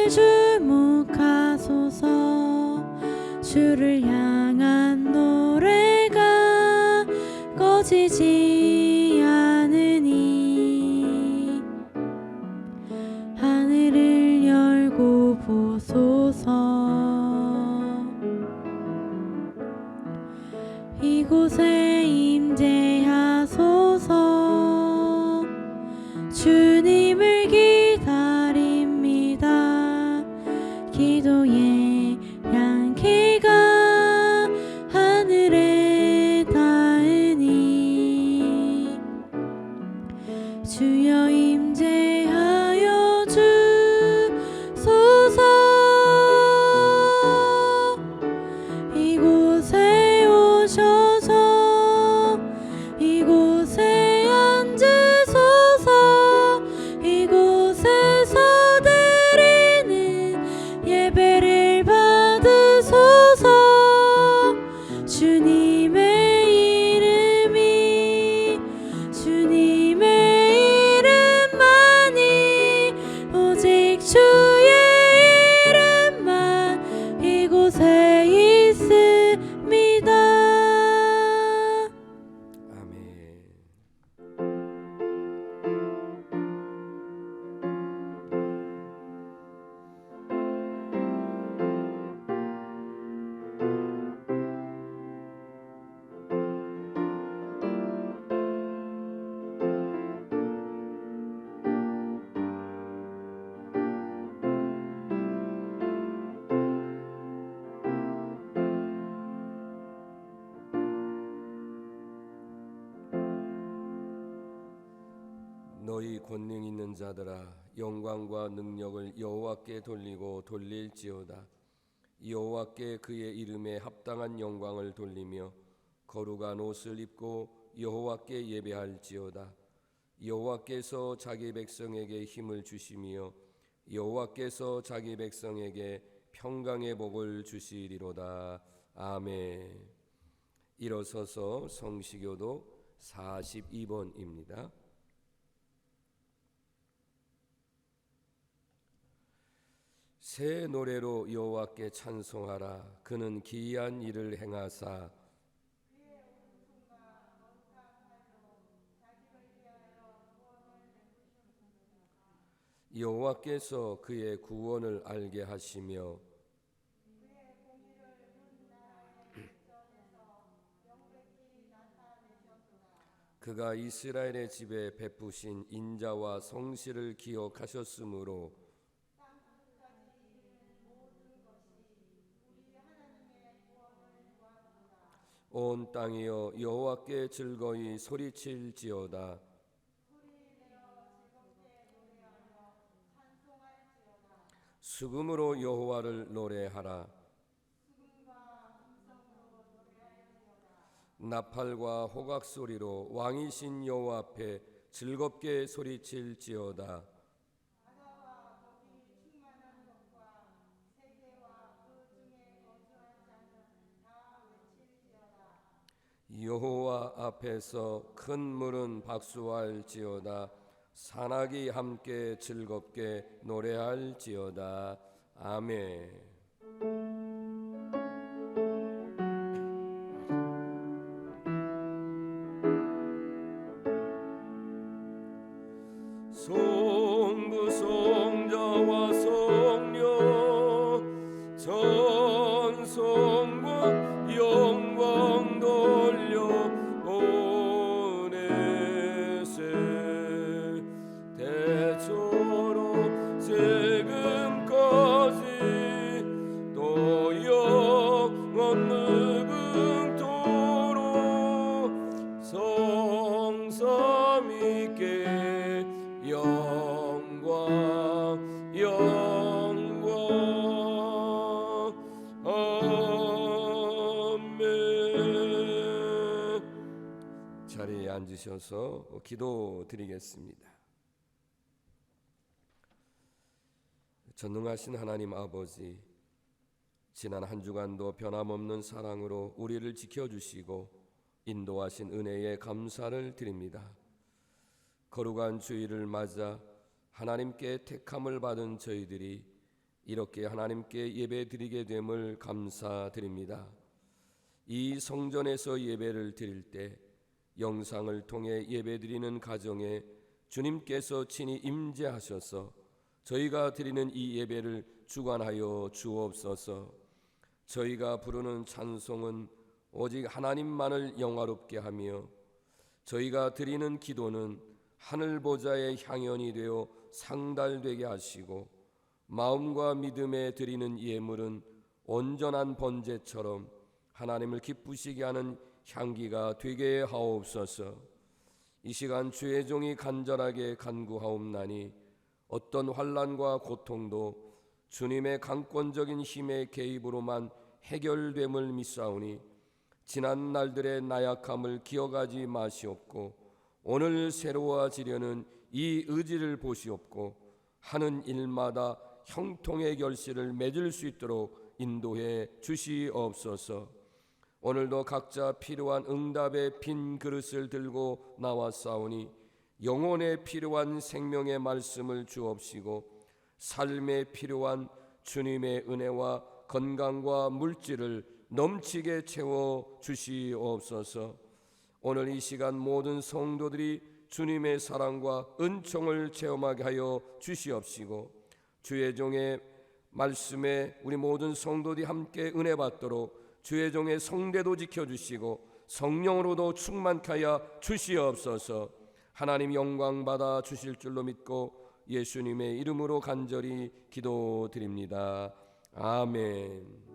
주목하소서. 주를 향한 노래가 꺼지지 않으니 하늘을 열고 보소서. 이곳에 임재하소서. 주님을 기다립니다. 기도의 향기가 하늘에 닿으니 주여 임재하여 주소서. 이곳에 오셔서 이곳에 앉으소서. 이곳에서 드리는 예배를 받으소서. 주님의 이름이 주님의 이름만이 오직 주의 이름만 이곳에 있습니다. 아멘. 너희 권능 있는 자들아, 영광과 능력을 여호와께 돌리고 돌릴지어다. 여호와께 그의 이름에 합당한 영광을 돌리며 거룩한 옷을 입고 여호와께 예배할지어다. 여호와께서 자기 백성에게 힘을 주시며 여호와께서 자기 백성에게 평강의 복을 주시리로다. 아멘. 일어서서 성시교도 42번입니다. 새 노래로 여호와께 찬송하라. 그는 기이한 일을 행하사 여호와께서 그의 구원을 알게 하시며 그가 이스라엘의 집에 베푸신 인자와 성실을 기억하셨으므로 온 땅이여 여호와께 즐거이 소리칠지어다. 수금으로 여호와를 노래하라. 나팔과 호각 소리로 왕이신 여호와 앞에 즐겁게 소리칠지어다. 여호와 앞에서 큰 물은 박수할지어다. 산악이 함께 즐겁게 노래할지어다. 아멘. 성부 성자와 성령 전성과 영광 돌려 보내세. 대처로 지금까지 또 영원 무궁토록 성삼위께 영광 영광. 아멘. 자리에 앉으셔서 기도드리겠습니다. 전능하신 하나님 아버지, 지난 한 주간도 변함없는 사랑으로 우리를 지켜주시고 인도하신 은혜에 감사를 드립니다. 거룩한 주일을 맞아 하나님께 택함을 받은 저희들이 이렇게 하나님께 예배드리게 됨을 감사드립니다. 이 성전에서 예배를 드릴 때 영상을 통해 예배드리는 가정에 주님께서 친히 임재하셔서 저희가 드리는 이 예배를 주관하여 주옵소서. 저희가 부르는 찬송은 오직 하나님만을 영화롭게 하며 저희가 드리는 기도는 하늘 보좌의 향연이 되어 상달되게 하시고 마음과 믿음에 드리는 예물은 온전한 번제처럼 하나님을 기쁘시게 하는 향기가 되게 하옵소서. 이 시간 주의 종이 간절하게 간구하옵나니 어떤 환난과 고통도 주님의 강권적인 힘의 개입으로만 해결됨을 믿사오니 지난 날들의 나약함을 기억하지 마시옵고 오늘 새로워지려는 이 의지를 보시옵고 하는 일마다 형통의 결실을 맺을 수 있도록 인도해 주시옵소서. 오늘도 각자 필요한 응답의 빈 그릇을 들고 나왔사오니 영혼에 필요한 생명의 말씀을 주옵시고 삶에 필요한 주님의 은혜와 건강과 물질을 넘치게 채워 주시옵소서. 오늘 이 시간 모든 성도들이 주님의 사랑과 은총을 체험하게 하여 주시옵시고 주의 종의 말씀에 우리 모든 성도들이 함께 은혜 받도록 주의 종의 성대도 지켜주시고 성령으로도 충만케 하여 주시옵소서. 하나님 영광 받아 주실 줄로 믿고 예수님의 이름으로 간절히 기도드립니다. 아멘.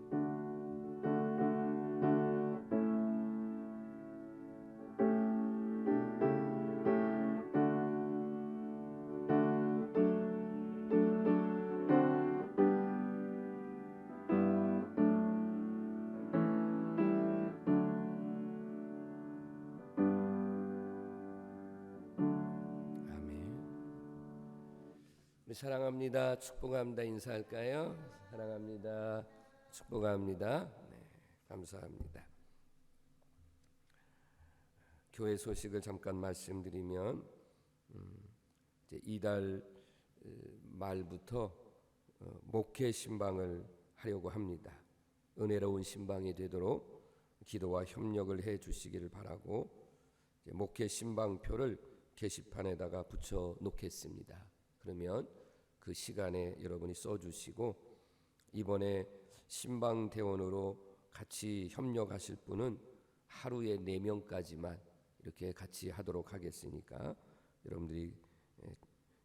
사랑합니다. 축복합니다. 인사할까요? 사랑합니다. 축복합니다. 네, 감사합니다. 교회 소식을 잠깐 말씀드리면 이제 이달 말부터 목회 신방을 하려고 합니다. 은혜로운 신방이 되도록 기도와 협력을 해 주시기를 바라고 이제 목회 신방표를 게시판에다가 붙여 놓겠습니다. 그러면 그 시간에 여러분이 써주시고 이번에 신방대원으로 같이 협력하실 분은 하루에 4명까지만 이렇게 같이 하도록 하겠으니까 여러분들이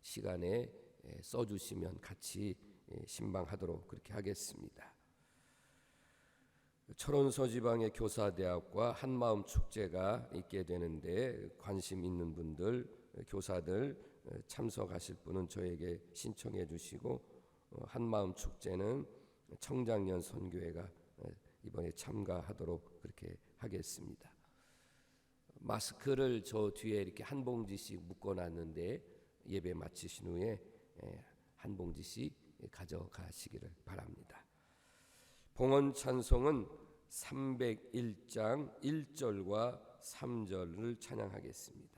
시간에 써주시면 같이 신방하도록 그렇게 하겠습니다. 철원서 지방의 교사대학과 한마음 축제가 있게 되는데 관심 있는 분들 교사들 참석하실 분은 저에게 신청해 주시고 한마음 축제는 청장년 선교회가 이번에 참가하도록 그렇게 하겠습니다. 마스크를 저 뒤에 이렇게 한 봉지씩 묶어놨는데 예배 마치신 후에 한 봉지씩 가져가시기를 바랍니다. 봉헌 찬송은 301장 1절과 3절을 찬양하겠습니다.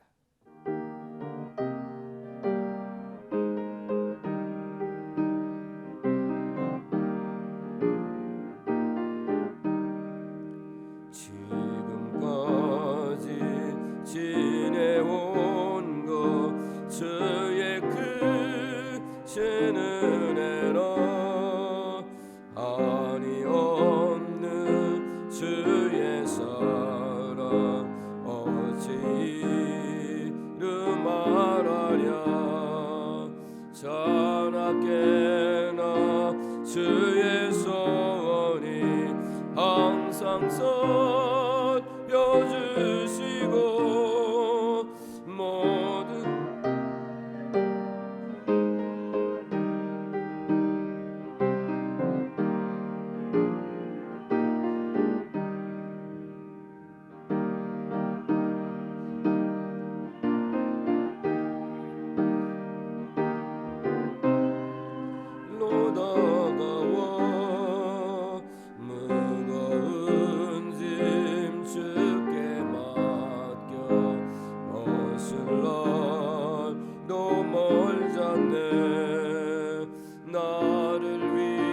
지내온 것 주의 크신 은혜로 한이 없는 주의 사랑 어찌 이름 말하랴 자나깨나 주의 소원이 항상 주시고 모든 노다가와 무거운 짐 주께 맡겨 어슬러 너 멀잖네 나를 위해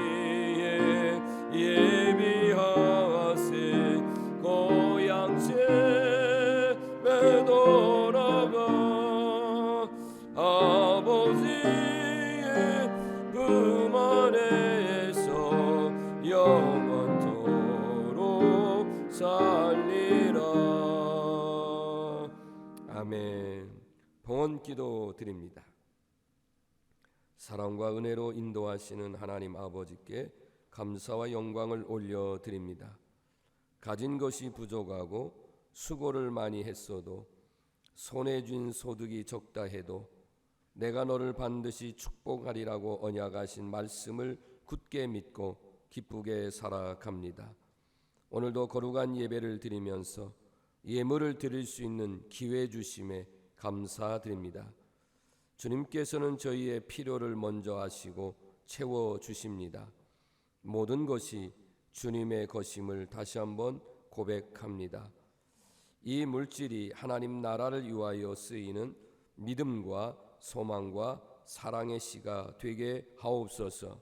안에서 영원토록 살리라. 아멘. 봉헌 기도 드립니다. 사랑과 은혜로 인도하시는 하나님 아버지께 감사와 영광을 올려드립니다. 가진 것이 부족하고 수고를 많이 했어도 손에 쥔 소득이 적다 해도 내가 너를 반드시 축복하리라고 언약하신 말씀을 굳게 믿고 기쁘게 살아갑니다. 오늘도 거룩한 예배를 드리면서 예물을 드릴 수 있는 기회 주심에 감사드립니다. 주님께서는 저희의 필요를 먼저 아시고 채워주십니다. 모든 것이 주님의 것임을 다시 한번 고백합니다. 이 물질이 하나님 나라를 위하여 쓰이는 믿음과 소망과 사랑의 씨가 되게 하옵소서.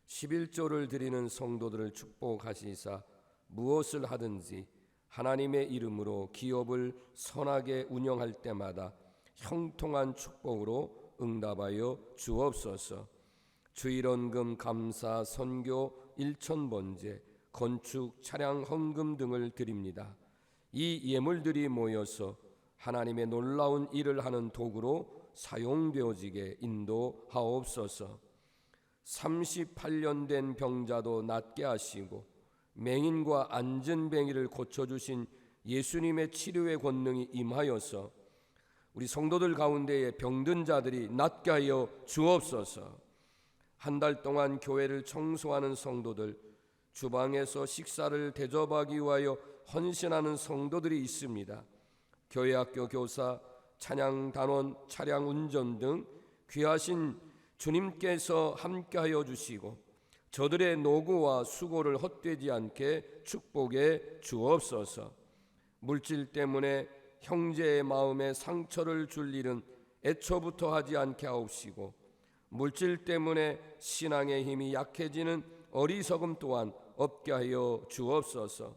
11조를 드리는 성도들을 축복하시사 무엇을 하든지 하나님의 이름으로 기업을 선하게 운영할 때마다 형통한 축복으로 응답하여 주옵소서. 주일원금 감사 선교 1,000번제 건축 차량 헌금 등을 드립니다. 이 예물들이 모여서 하나님의 놀라운 일을 하는 도구로 사용되어지게 인도하옵소서. 38년 된 병자도 낫게 하시고 맹인과 안전뱅이를 고쳐주신 예수님의 치료의 권능이 임하여서 우리 성도들 가운데에 병든 자들이 낫게 하여 주옵소서. 한 달 동안 교회를 청소하는 성도들, 주방에서 식사를 대접하기 위하여 헌신하는 성도들이 있습니다. 교회학교 교사, 찬양 단원, 차량 운전 등 귀하신 주님께서 함께하여 주시고 저들의 노고와 수고를 헛되지 않게 축복해 주옵소서. 물질 때문에 형제의 마음에 상처를 줄 일은 애초부터 하지 않게 하옵시고 물질 때문에 신앙의 힘이 약해지는 어리석음 또한 없게 하여 주옵소서.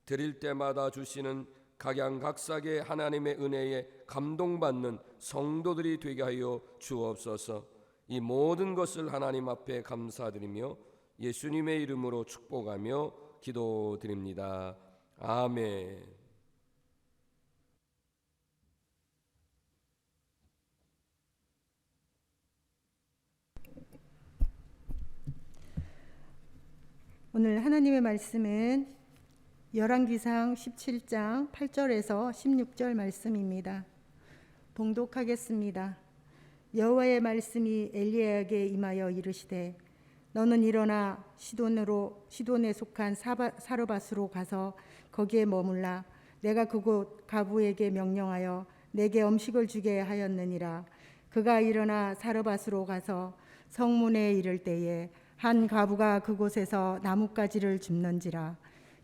드릴 때마다 주시는 각양각색의 하나님의 은혜에 감동받는 성도들이 되게 하여 주옵소서. 이 모든 것을 하나님 앞에 감사드리며 예수님의 이름으로 축복하며 기도드립니다. 아멘. 오늘 하나님의 말씀은 열왕기상 17장 8절에서 16절 말씀입니다. 봉독하겠습니다. 여호와의 말씀이 엘리야에게 임하여 이르시되 너는 일어나 시돈에 속한 사르밧으로 가서 거기에 머물라. 내가 그곳 가부에게 명령하여 내게 음식을 주게 하였느니라. 그가 일어나 사르밧으로 가서 성문에 이를 때에 한 가부가 그곳에서 나뭇가지를 줍는지라.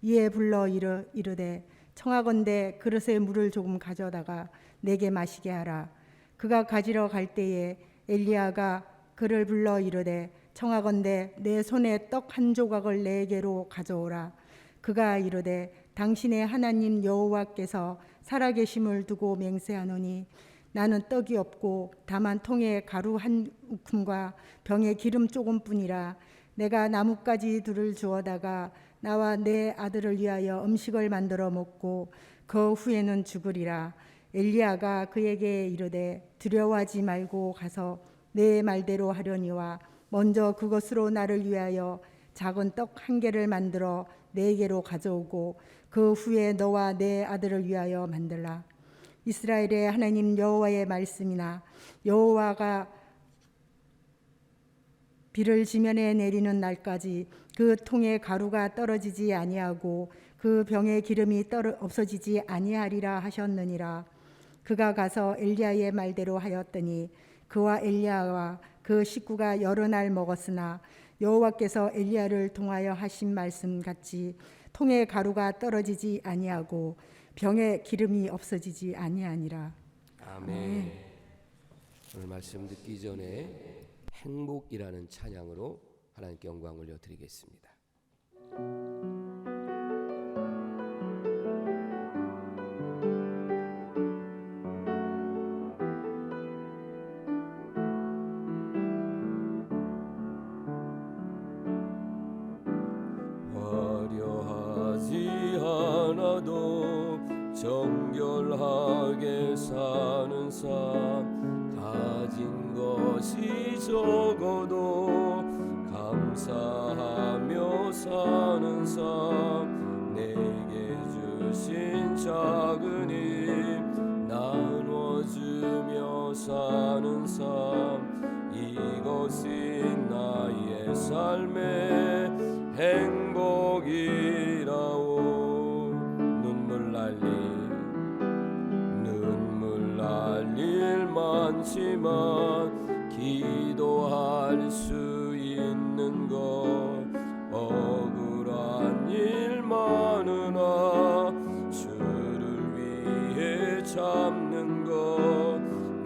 이에 불러 이르되 청하건대 그릇에 물을 조금 가져다가 내게 마시게 하라. 그가 가지러 갈 때에 엘리야가 그를 불러 이르되 청하건대 내 손에 떡 한 조각을 내게로 가져오라. 그가 이르되 당신의 하나님 여호와께서 살아계심을 두고 맹세하노니 나는 떡이 없고 다만 통에 가루 한 움큼과 병에 기름 조금뿐이라. 내가 나뭇가지 둘을 주어다가 나와 내 아들을 위하여 음식을 만들어 먹고 그 후에는 죽으리라. 엘리야가 그에게 이르되 두려워하지 말고 가서 내 말대로 하려니와 먼저 그것으로 나를 위하여 작은 떡 한 개를 만들어 내게로 가져오고 그 후에 너와 내 아들을 위하여 만들라. 이스라엘의 하나님 여호와의 말씀이나 여호와가 비를 지면에 내리는 날까지 그 통에 가루가 떨어지지 아니하고 그 병에 기름이 없어지지 아니하리라 하셨느니라. 그가 가서 엘리야의 말대로 하였더니 그와 엘리야와 그 식구가 여러 날 먹었으나 여호와께서 엘리야를 통하여 하신 말씀 같이 통에 가루가 떨어지지 아니하고 병에 기름이 없어지지 아니하니라. 아멘. 오늘 말씀 듣기 전에 행복이라는 찬양으로 하나님께 영광 올려드리겠습니다. 많아도 정결하게 사는 삶, 가진 것이 적어도 감사하며 사는 삶, 내게 주신 작은 힘 나눠주며 사는 삶, 이것이 나의 삶의 행복이라오. 눈물 날 일 많지만 기도할 수 있는 것, 억울한 일 많으나 주를 위해 참는 것,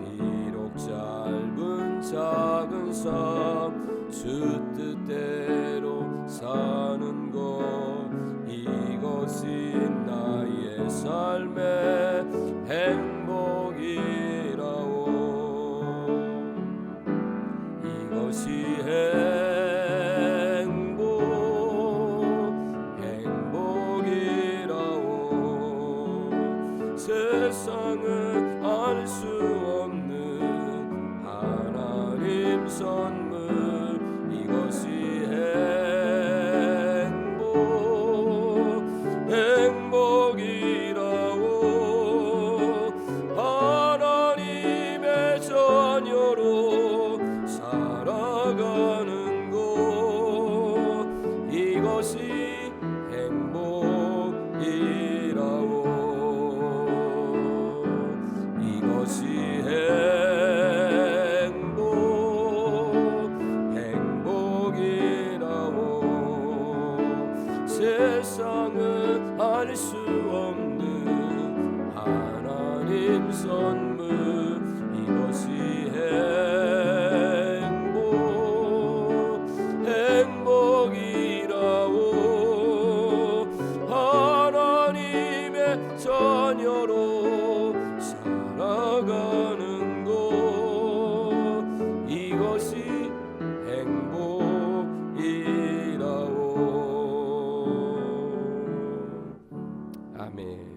비록 짧은 작은 삶 주 뜻대로 사는 것, 이것이 나의 삶의 행복이라오. 이것이 행복이라오. 세상은 알 수 없는 하나님 선물, 이것이 행복이라오. 하나님의 자녀로 살아가는 것, 이것이 행복이라오. 이것이 행복이라오. 세상은 알 수 없는 하나님 선물, 이것이 행복이라오. 하나님의 자녀로 살아가는 것, 이것이 행복이라오. 아멘.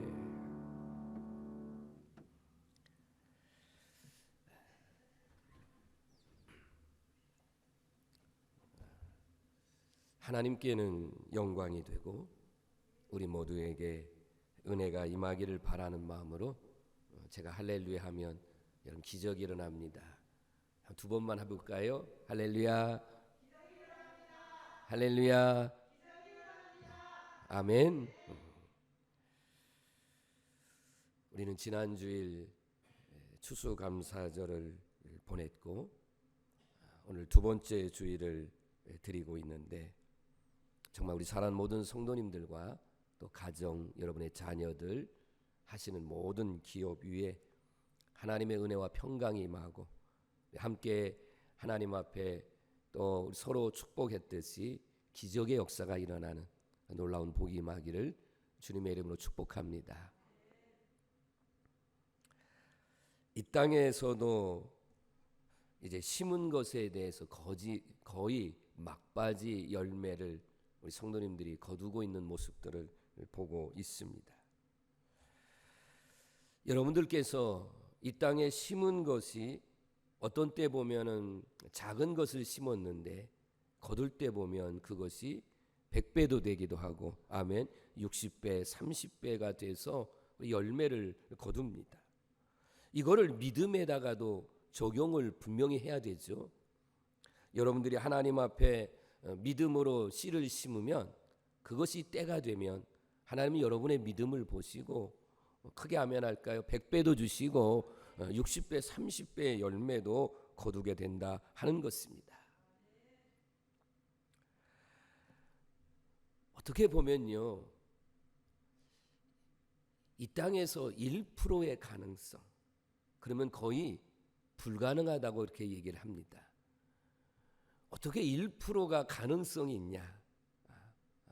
하나님께는 영광이 되고 우리 모두에게 은혜가 임하기를 바라는 마음으로 제가 할렐루야 하면 여러분 기적이 일어납니다. 두 번만 해볼까요? 할렐루야, 할렐루야, 아멘. 우리는 지난주일 추수감사절을 보냈고 오늘 두 번째 주일을 드리고 있는데, 정말 우리 사랑하는 모든 성도님들과 또 가정, 여러분의 자녀들, 하시는 모든 기업 위에 하나님의 은혜와 평강이 임하고 함께 하나님 앞에 또 서로 축복했듯이 기적의 역사가 일어나는 놀라운 복이 임하기를 주님의 이름으로 축복합니다. 이 땅에서도 이제 심은 것에 대해서 거의 막바지 열매를 우리 성도님들이 거두고 있는 모습들을 보고 있습니다. 여러분들께서 이 땅에 심은 것이 어떤 때 보면은 작은 것을 심었는데 거둘 때 보면 그것이 100배도 되기도 하고, 아멘, 60배, 30배가 돼서 열매를 거둡니다. 이거를 믿음에다가도 적용을 분명히 해야 되죠. 여러분들이 하나님 앞에 믿음으로 씨를 심으면 그것이 때가 되면 하나님이 여러분의 믿음을 보시고 크게 아멘할까요? 100배도 주시고 60배, 30배의 열매도 거두게 된다 하는 것입니다. 어떻게 보면요, 이 땅에서 1%의 가능성, 그러면 거의 불가능하다고 이렇게 얘기를 합니다. 어떻게 1%가 가능성이 있냐?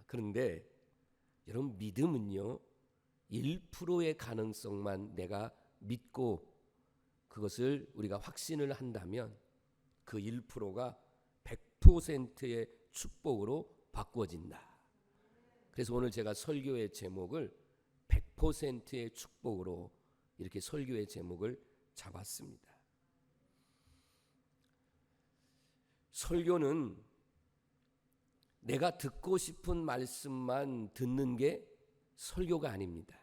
그런데 여러분, 믿음은요 1%의 가능성만 내가 믿고 그것을 우리가 확신을 한다면 그 1%가 100%의 축복으로 바꾸어진다. 그래서 오늘 제가 설교의 제목을 100%의 축복으로 이렇게 설교의 제목을 잡았습니다. 설교는 내가 듣고 싶은 말씀만 듣는 게 설교가 아닙니다.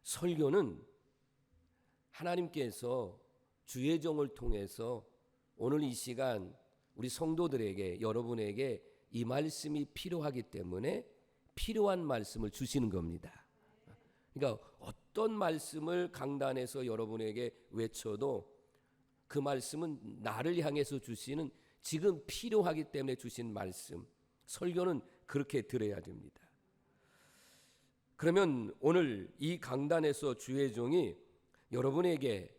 설교는 하나님께서 주의 종을 통해서 오늘 이 시간 우리 성도들에게, 여러분에게 이 말씀이 필요하기 때문에 필요한 말씀을 주시는 겁니다. 그러니까 어떤 말씀을 강단에서 여러분에게 외쳐도 그 말씀은 나를 향해서 주시는, 지금 필요하기 때문에 주신 말씀, 설교는 그렇게 들어야 됩니다. 그러면 오늘 이 강단에서 주의 종이 여러분에게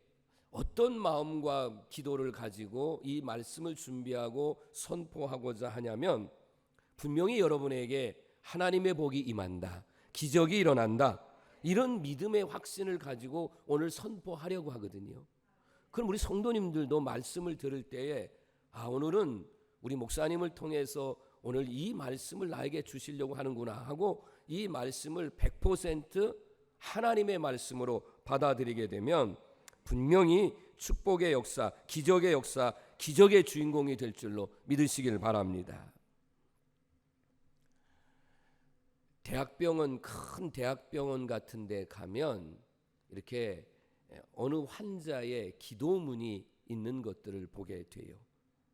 어떤 마음과 기도를 가지고 이 말씀을 준비하고 선포하고자 하냐면, 분명히 여러분에게 하나님의 복이 임한다, 기적이 일어난다, 이런 믿음의 확신을 가지고 오늘 선포하려고 하거든요. 그럼 우리 성도님들도 말씀을 들을 때에 오늘은 우리 목사님을 통해서 오늘 이 말씀을 나에게 주시려고 하는구나 하고 이 말씀을 100% 하나님의 말씀으로 받아들이게 되면 분명히 축복의 역사, 기적의 역사, 기적의 주인공이 될 줄로 믿으시길 바랍니다. 대학병원, 큰 대학병원 같은 데 가면 이렇게 어느 환자의 기도문이 있는 것들을 보게 돼요.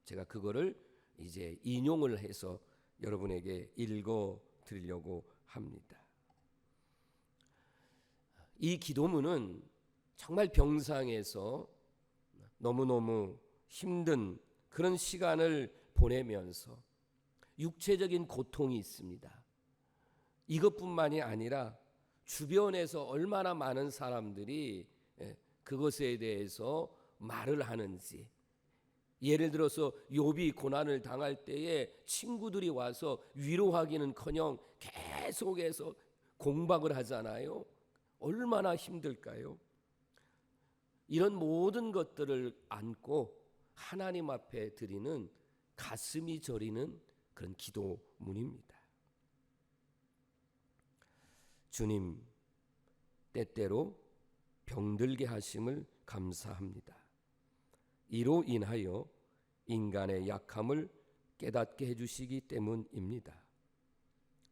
제가 그거를 이제 인용을 해서 여러분에게 읽어 드리려고 합니다. 이 기도문은 정말 병상에서 너무너무 힘든 그런 시간을 보내면서 육체적인 고통이 있습니다. 이것뿐만이 아니라 주변에서 얼마나 많은 사람들이 그것에 대해서 말을 하는지, 예를 들어서 욥이 고난을 당할 때에 친구들이 와서 위로하기는커녕 계속해서 공박을 하잖아요. 얼마나 힘들까요? 이런 모든 것들을 안고 하나님 앞에 드리는 가슴이 저리는 그런 기도문입니다. 주님, 때때로 병들게 하심을 감사합니다. 이로 인하여 인간의 약함을 깨닫게 해주시기 때문입니다.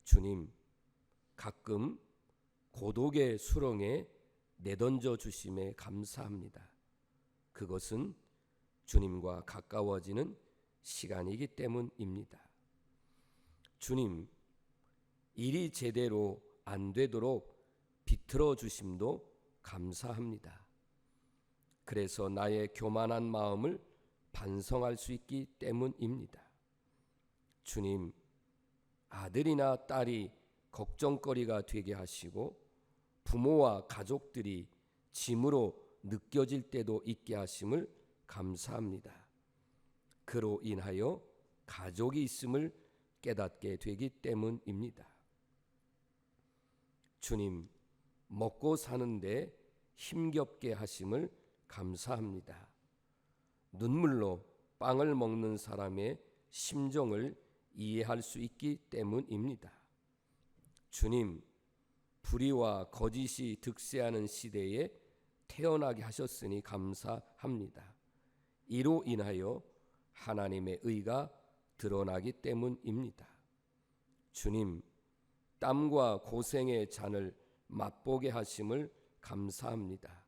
주님, 가끔 고독의 수렁에 내던져 주심에 감사합니다. 그것은 주님과 가까워지는 시간이기 때문입니다. 주님, 일이 제대로 안 되도록 비틀어 주심도 감사합니다. 그래서 나의 교만한 마음을 반성할 수 있기 때문입니다. 주님, 아들이나 딸이 걱정거리가 되게 하시고 부모와 가족들이 짐으로 느껴질 때도 있게 하심을 감사합니다. 그로 인하여 가족이 있음을 깨닫게 되기 때문입니다. 주님, 먹고 사는데 힘겹게 하심을 감사합니다. 눈물로 빵을 먹는 사람의 심정을 이해할 수 있기 때문입니다. 주님, 불의와 거짓이 득세하는 시대에 태어나게 하셨으니 감사합니다. 이로 인하여 하나님의 의가 드러나기 때문입니다. 주님, 땀과 고생의 잔을 맛보게 하심을 감사합니다.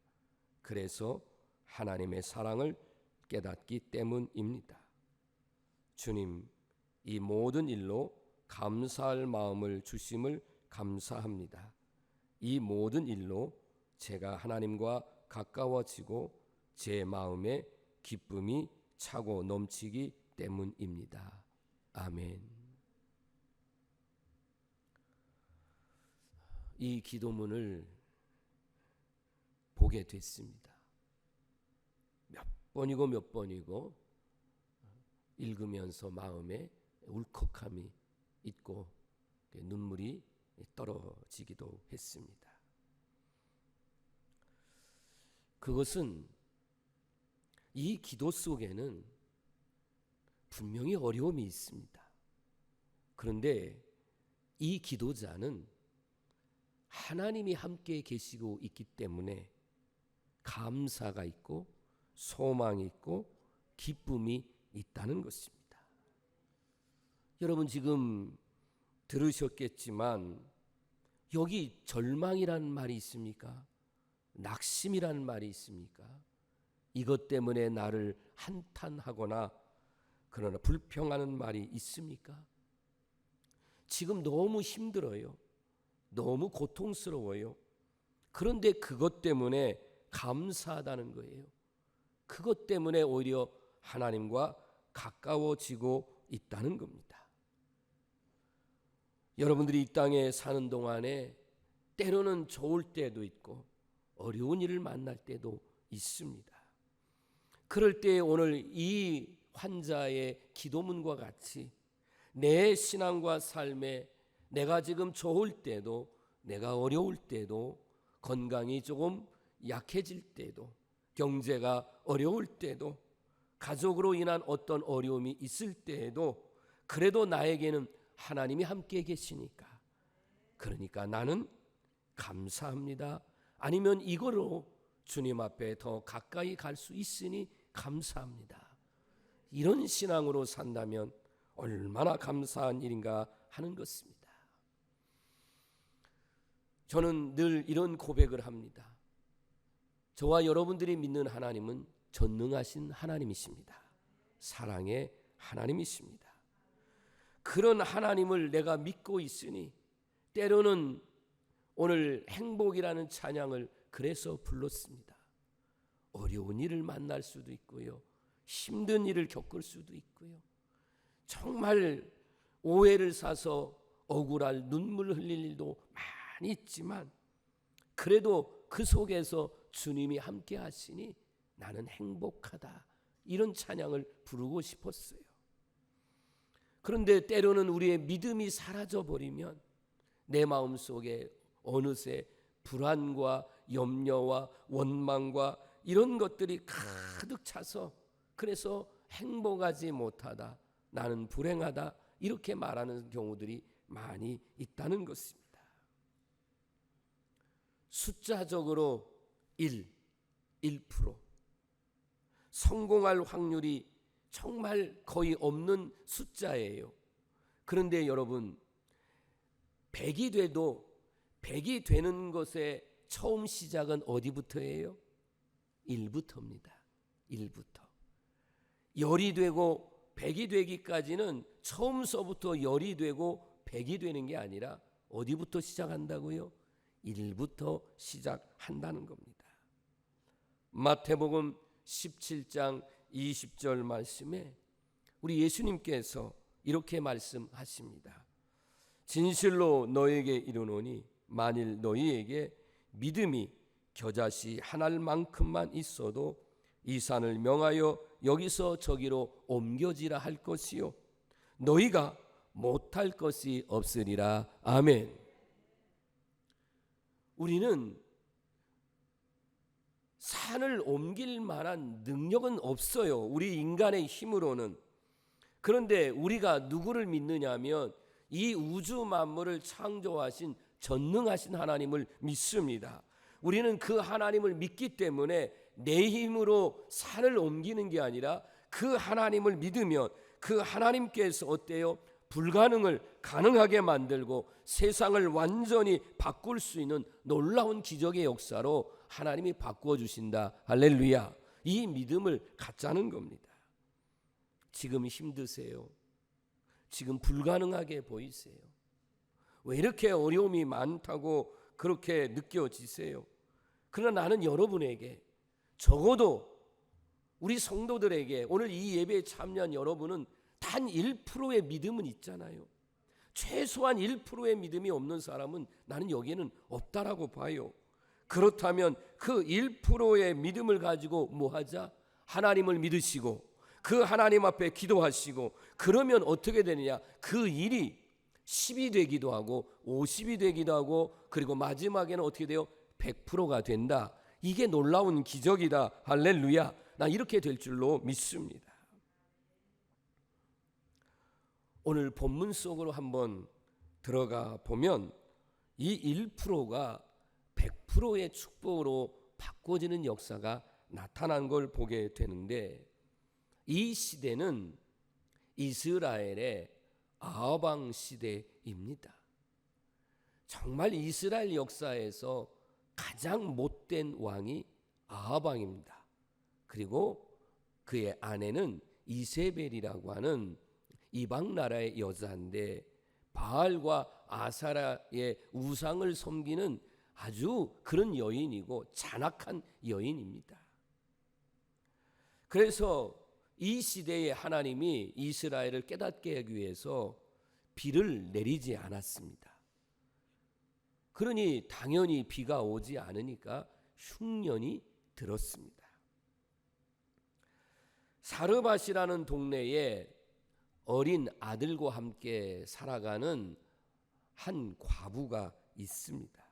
그래서 하나님의 사랑을 깨닫기 때문입니다. 주님, 이 모든 일로 감사할 마음을 주심을 감사합니다. 이 모든 일로 제가 하나님과 가까워지고 제 마음에 기쁨이 차고 넘치기 때문입니다. 아멘. 이 기도문을 보게 됐습니다. 몇 번이고 읽으면서 마음에 울컥함이 있고 눈물이 떨어지기도 했습니다. 그것은 이 기도 속에는 분명히 어려움이 있습니다. 그런데 이 기도자는 하나님이 함께 계시고 있기 때문에 감사가 있고 소망이 있고 기쁨이 있다는 것입니다. 여러분 지금 들으셨겠지만 여기 절망이라는 말이 있습니까? 낙심이라는 말이 있습니까? 이것 때문에 나를 한탄하거나 그러나 불평하는 말이 있습니까? 지금 너무 힘들어요. 너무 고통스러워요. 그런데 그것 때문에 감사하다는 거예요. 그것 때문에 오히려 하나님과 가까워지고 있다는 겁니다. 여러분들이 이 땅에 사는 동안에 때로는 좋을 때도 있고 어려운 일을 만날 때도 있습니다. 그럴 때 오늘 이 환자의 기도문과 같이 내 신앙과 삶에 내가 지금 좋을 때도 내가 어려울 때도 건강이 조금 약해질 때도 경제가 어려울 때도 가족으로 인한 어떤 어려움이 있을 때에도 그래도 나에게는 하나님이 함께 계시니까 그러니까 나는 감사합니다. 아니면 이거로 주님 앞에 더 가까이 갈 수 있으니 감사합니다. 이런 신앙으로 산다면 얼마나 감사한 일인가 하는 것입니다. 저는 늘 이런 고백을 합니다. 저와 여러분들이 믿는 하나님은 전능하신 하나님이십니다. 사랑의 하나님이십니다. 그런 하나님을 내가 믿고 있으니 때로는 오늘 행복이라는 찬양을 그래서 불렀습니다. 어려운 일을 만날 수도 있고요. 힘든 일을 겪을 수도 있고요. 정말 오해를 사서 억울할 눈물 흘릴 일도 많이 있지만 그래도 그 속에서 주님이 함께 하시니 나는 행복하다. 이런 찬양을 부르고 싶었어요. 그런데 때로는 우리의 믿음이 사라져 버리면 내 마음속에 어느새 불안과 염려와 원망과 이런 것들이 가득 차서 그래서 행복하지 못하다. 나는 불행하다. 이렇게 말하는 경우들이 많이 있다는 것입니다. 숫자적으로 1% 성공할 확률이 정말 거의 없는 숫자예요. 그런데 여러분 100이 돼도 100이 되는 것의 처음 시작은 어디부터예요? 1부터입니다. 1부터. 10이 되고 100이 되기까지는 처음서부터 10이 되고 100이 되는 게 아니라 어디부터 시작한다고요? 1부터 시작한다는 겁니다. 마태복음 17장 20절 말씀에 우리 예수님께서 이렇게 말씀하십니다. 진실로 너에게 이르노니 만일 너희에게 믿음이 겨자씨 한 알만큼만 있어도 이 산을 명하여 여기서 저기로 옮겨지라 할 것이요 너희가 못할 것이 없으리라. 아멘. 우리는 산을 옮길 만한 능력은 없어요. 우리 인간의 힘으로는. 그런데 우리가 누구를 믿느냐면 이 우주 만물을 창조하신 전능하신 하나님을 믿습니다. 우리는 그 하나님을 믿기 때문에 내 힘으로 산을 옮기는 게 아니라 그 하나님을 믿으면 그 하나님께서 어때요? 불가능을 가능하게 만들고 세상을 완전히 바꿀 수 있는 놀라운 기적의 역사로 하나님이 바꾸어 주신다. 할렐루야. 이 믿음을 갖자는 겁니다. 지금 힘드세요? 지금 불가능하게 보이세요? 왜 이렇게 어려움이 많다고 그렇게 느껴지세요? 그러나 나는 여러분에게 적어도 우리 성도들에게 오늘 이 예배에 참여한 여러분은 단 1%의 믿음은 있잖아요. 최소한 1%의 믿음이 없는 사람은 나는 여기에는 없다라고 봐요. 그렇다면 그 1%의 믿음을 가지고 뭐 하자? 하나님을 믿으시고 그 하나님 앞에 기도하시고 그러면 어떻게 되느냐? 그 일이 10이 되기도 하고 50이 되기도 하고 그리고 마지막에는 어떻게 돼요? 100%가 된다. 이게 놀라운 기적이다. 할렐루야. 나 이렇게 될 줄로 믿습니다. 오늘 본문 속으로 한번 들어가 보면 이 1%가 100%의 축복으로 바꿔지는 역사가 나타난 걸 보게 되는데, 이 시대는 이스라엘의 아합왕 시대입니다. 정말 이스라엘 역사에서 가장 못된 왕이 아합왕입니다. 그리고 그의 아내는 이세벨이라고 하는 이방 나라의 여자인데, 바알과 아사라의 우상을 섬기는 아주 그런 여인이고 잔악한 여인입니다. 그래서 이 시대에 하나님이 이스라엘을 깨닫게 하기 위해서 비를 내리지 않았습니다. 그러니 당연히 비가 오지 않으니까 흉년이 들었습니다. 사르밧이라는 동네에 어린 아들과 함께 살아가는 한 과부가 있습니다.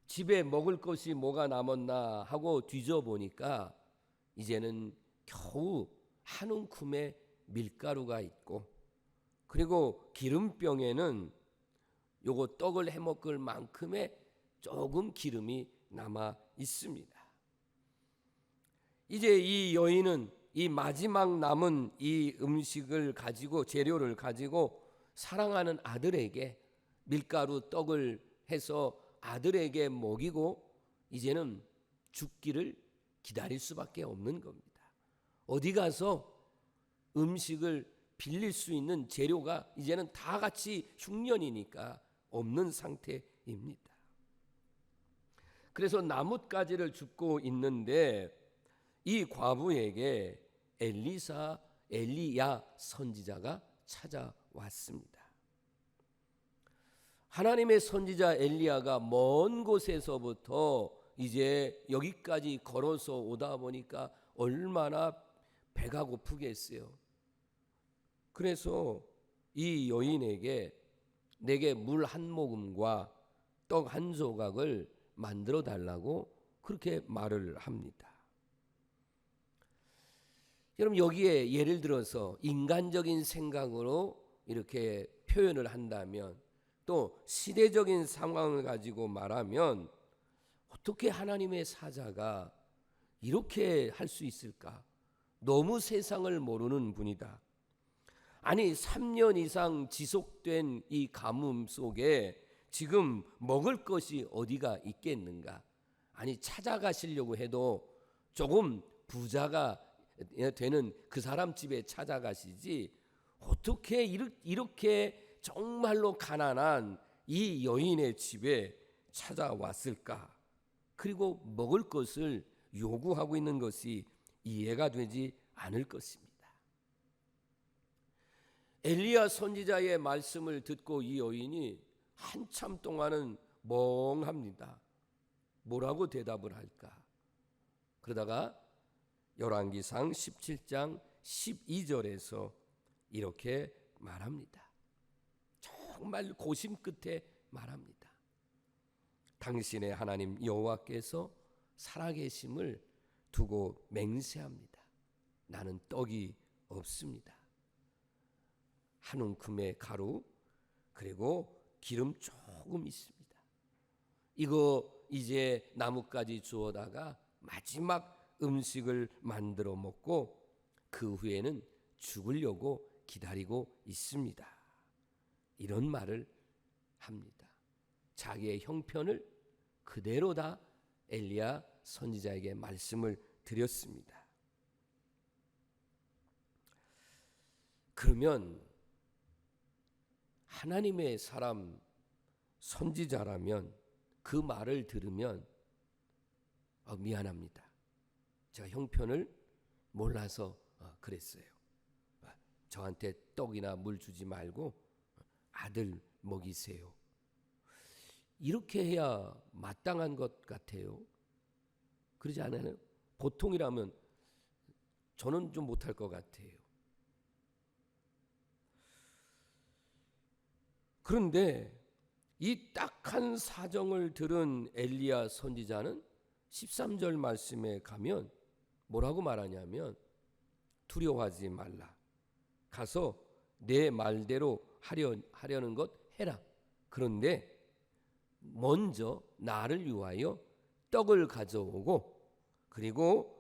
집에 먹을 것이 뭐가 남았나 하고 뒤져보니까 이제는 겨우 한 움큼의 밀가루가 있고, 그리고 기름병에는 요거 떡을 해먹을 만큼의 조금 기름이 남아 있습니다. 이제 이 여인은 이 마지막 남은 이 음식을 가지고, 재료를 가지고 사랑하는 아들에게 밀가루 떡을 해서 아들에게 먹이고 이제는 죽기를 기다릴 수밖에 없는 겁니다. 어디 가서 음식을 빌릴 수 있는 재료가 이제는 다 같이 흉년이니까 없는 상태입니다. 그래서 나뭇가지를 줍고 있는데 이 과부에게 엘리야 선지자가 찾아왔습니다. 하나님의 선지자 엘리야가 먼 곳에서부터 이제 여기까지 걸어서 오다 보니까 얼마나 배가 고프겠어요. 그래서 이 여인에게 내게 물 한 모금과 떡 한 조각을 만들어 달라고 그렇게 말을 합니다. 여러분, 여기에 예를 들어서 인간적인 생각으로 이렇게 표현을 한다면, 또 시대적인 상황을 가지고 말하면 어떻게 하나님의 사자가 이렇게 할 수 있을까? 너무 세상을 모르는 분이다. 아니 3년 이상 지속된 이 가뭄 속에 지금 먹을 것이 어디가 있겠는가? 아니 찾아가시려고 해도 조금 부자가 되는 그 사람 집에 찾아가시지, 어떻게 이렇게 정말로 가난한 이 여인의 집에 찾아왔을까? 그리고 먹을 것을 요구하고 있는 것이 이해가 되지 않을 것입니다. 엘리야 선지자의 말씀을 듣고 이 여인이 한참 동안은 멍합니다. 뭐라고 대답을 할까? 그러다가 열왕기상 17장 12절에서 이렇게 말합니다. 정말 고심 끝에 말합니다. 당신의 하나님 여호와께서 살아계심을 두고 맹세합니다. 나는 떡이 없습니다. 한 움큼의 가루 그리고 기름 조금 있습니다. 이거 이제 나뭇가지 주워다가 마지막 음식을 만들어 먹고 그 후에는 죽으려고 기다리고 있습니다. 이런 말을 합니다. 자기의 형편을 그대로 다 엘리야 선지자에게 말씀을 드렸습니다. 그러면 하나님의 사람 선지자라면 그 말을 들으면 미안합니다. 제가 형편을 몰라서 그랬어요. 저한테 떡이나 물 주지 말고 아들 먹이세요. 이렇게 해야 마땅한 것 같아요. 그러지 않아요? 보통이라면 저는 좀 못할 것 같아요. 그런데 이 딱한 사정을 들은 엘리야 선지자는 13절 말씀에 가면 뭐라고 말하냐면, 두려워하지 말라. 가서 내 말대로 하려는 것 해라. 그런데 먼저 나를 위하여 떡을 가져오고 그리고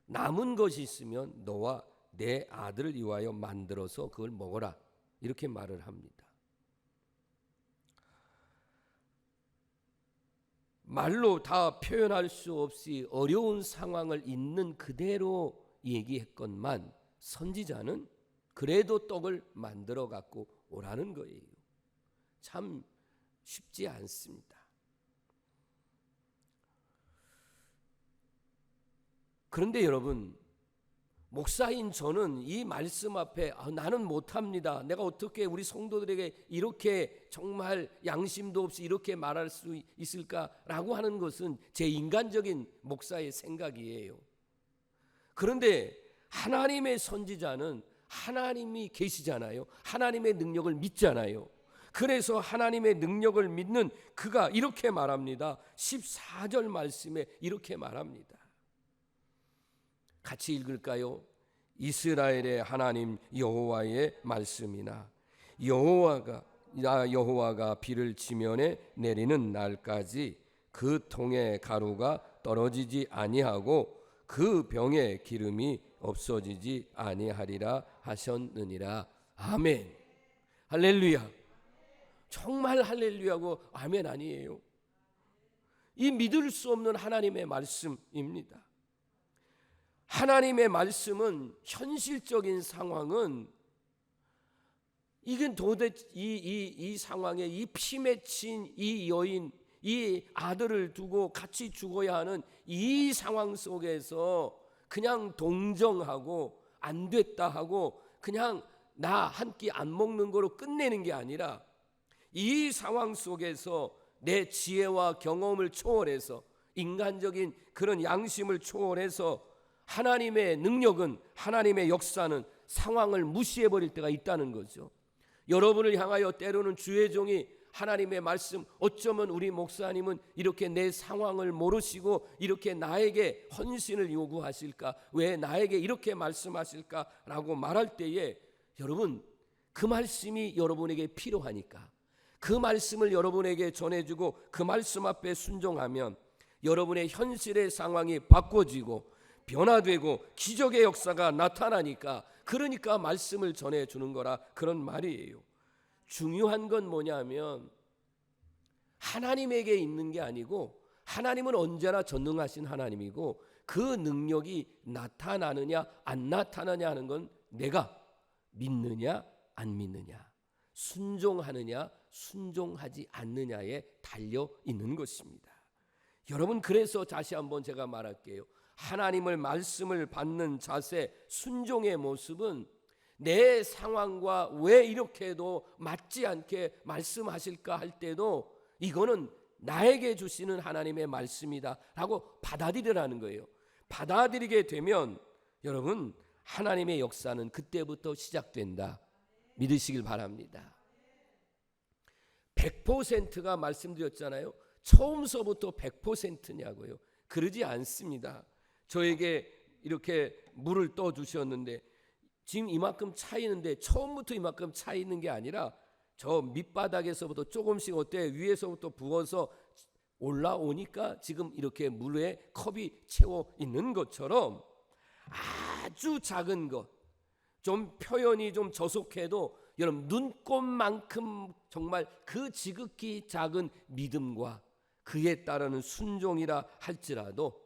남은 것이 있으면 너와 내 아들을 위하여 만들어서 그걸 먹어라. 이렇게 말을 합니다. 말로 다 표현할 수 없이 어려운 상황을 있는 그대로 얘기했건만 선지자는 그래도 떡을 만들어 갖고 오라는 거예요. 참 쉽지 않습니다. 그런데 여러분, 목사인 저는 이 말씀 앞에 나는 못합니다. 내가 어떻게 우리 성도들에게 이렇게 정말 양심도 없이 이렇게 말할 수 있을까라고 하는 것은 제 인간적인 목사의 생각이에요. 그런데 하나님의 선지자는 하나님이 계시잖아요. 하나님의 능력을 믿잖아요. 그래서 하나님의 능력을 믿는 그가 이렇게 말합니다. 14절 말씀에 이렇게 말합니다. 같이 읽을까요? 이스라엘의 하나님 여호와의 말씀이나 여호와가 비를 지면에 내리는 날까지 그 통에 가루가 떨어지지 아니하고 그 병에 기름이 없어지지 아니하리라 하셨느니라. 아멘. 할렐루야. 정말 할렐루야고 아멘 아니에요? 이 믿을 수 없는 하나님의 말씀입니다. 하나님의 말씀은 현실적인 상황은 이건 도대체 이 상황에 이 피 맺힌 이 여인 이 아들을 두고 같이 죽어야 하는 이 상황 속에서 그냥 동정하고 안 됐다 하고 그냥 나 한 끼 안 먹는 거로 끝내는 게 아니라 이 상황 속에서 내 지혜와 경험을 초월해서 인간적인 그런 양심을 초월해서 하나님의 능력은 하나님의 역사는 상황을 무시해버릴 때가 있다는 거죠. 여러분을 향하여 때로는 주의 종이 하나님의 말씀 어쩌면 우리 목사님은 이렇게 내 상황을 모르시고 이렇게 나에게 헌신을 요구하실까? 왜 나에게 이렇게 말씀하실까?라고 말할 때에 여러분 그 말씀이 여러분에게 필요하니까 그 말씀을 여러분에게 전해주고 그 말씀 앞에 순종하면 여러분의 현실의 상황이 바꿔지고 변화되고 기적의 역사가 나타나니까 그러니까 말씀을 전해주는 거라 그런 말이에요. 중요한 건 뭐냐면 하나님에게 있는 게 아니고 하나님은 언제나 전능하신 하나님이고 그 능력이 나타나느냐 안 나타나냐 하는 건 내가 믿느냐 안 믿느냐 순종하느냐 순종하지 않느냐에 달려 있는 것입니다. 여러분 그래서 다시 한번 제가 말할게요. 하나님을 말씀을 받는 자세 순종의 모습은 내 상황과 왜 이렇게도 맞지 않게 말씀하실까 할 때도 이거는 나에게 주시는 하나님의 말씀이다 라고 받아들이라는 거예요. 받아들이게 되면 여러분 하나님의 역사는 그때부터 시작된다 믿으시길 바랍니다. 100%가 말씀드렸잖아요. 처음서부터 100%냐고요. 그러지 않습니다. 저에게 이렇게 물을 떠 주셨는데 지금 이만큼 차이는데 처음부터 이만큼 차이는 게 아니라 저 밑바닥에서부터 조금씩 어때 위에서부터 부어서 올라오니까 지금 이렇게 물에 컵이 채워 있는 것처럼 아주 작은 것, 좀 표현이 좀 저속해도 여러분 눈곱만큼 정말 그 지극히 작은 믿음과 그에 따르는 순종이라 할지라도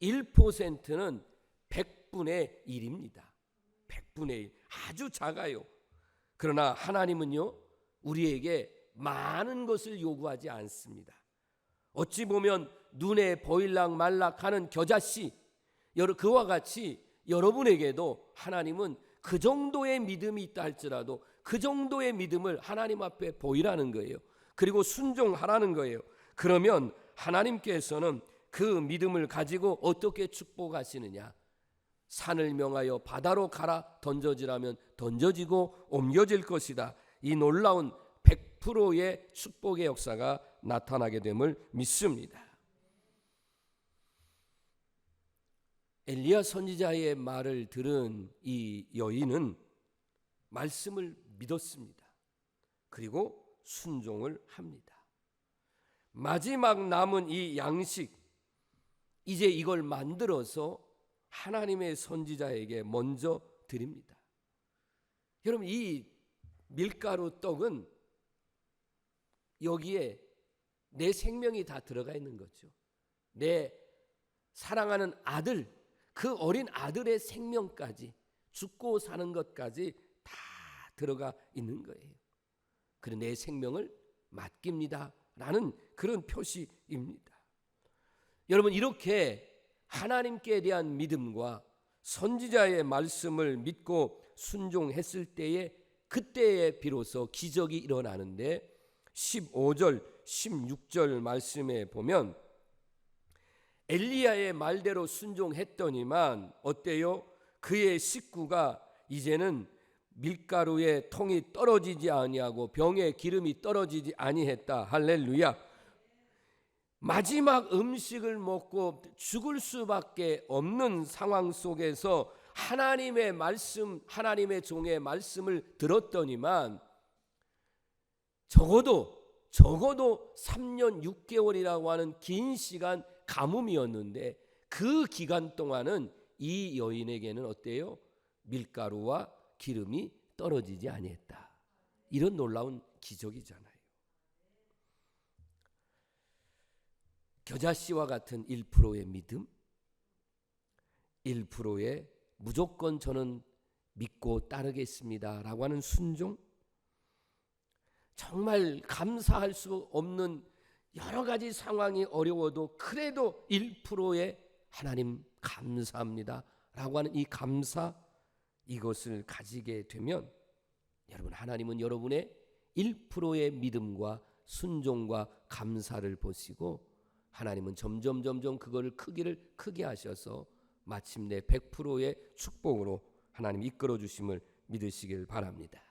1%는 100분의 1입니다. 100분의 1 아주 작아요. 그러나 하나님은요 우리에게 많은 것을 요구하지 않습니다. 어찌 보면 눈에 보일락 말락 하는 겨자씨 그와 같이 여러분에게도 하나님은 그 정도의 믿음이 있다 할지라도 그 정도의 믿음을 하나님 앞에 보이라는 거예요. 그리고 순종하라는 거예요. 그러면 하나님께서는 그 믿음을 가지고 어떻게 축복하시느냐? 산을 명하여 바다로 가라 던져지라면 던져지고 옮겨질 것이다. 이 놀라운 100%의 축복의 역사가 나타나게 됨을 믿습니다. 엘리야 선지자의 말을 들은 이 여인은 말씀을 믿었습니다. 그리고 순종을 합니다. 마지막 남은 이 양식, 이제 이걸 만들어서 하나님의 선지자에게 먼저 드립니다. 여러분, 이 밀가루 떡은 여기에 내 생명이 다 들어가 있는 거죠. 내 사랑하는 아들, 그 어린 아들의 생명까지, 죽고 사는 것까지 다 들어가 있는 거예요. 그래 내 생명을 맡깁니다 라는 그런 표시입니다. 여러분, 이렇게 하나님께 대한 믿음과 선지자의 말씀을 믿고 순종했을 때에, 그때에 비로소 기적이 일어나는데 15절 16절 말씀에 보면 엘리야의 말대로 순종했더니만 어때요? 그의 식구가 이제는 밀가루의 통이 떨어지지 아니하고 병에 기름이 떨어지지 아니했다. 할렐루야. 마지막 음식을 먹고 죽을 수밖에 없는 상황 속에서 하나님의 말씀, 하나님의 종의 말씀을 들었더니만 적어도 3년 6개월이라고 하는 긴 시간 가뭄이었는데, 그 기간 동안은 이 여인에게는 어때요? 밀가루와 기름이 떨어지지 아니했다. 이런 놀라운 기적이잖아요. 겨자씨와 같은 1%의 믿음, 1%의 무조건 저는 믿고 따르겠습니다 라고 하는 순종, 정말 감사할 수 없는 여러 가지 상황이 어려워도 그래도 1%의 하나님 감사합니다 라고 하는 이 감사, 이것을 가지게 되면 여러분, 하나님은 여러분의 1%의 믿음과 순종과 감사를 보시고 하나님은 점점 그거를 크기를 크게 하셔서 마침내 100%의 축복으로 하나님 이끌어 주심을 믿으시길 바랍니다.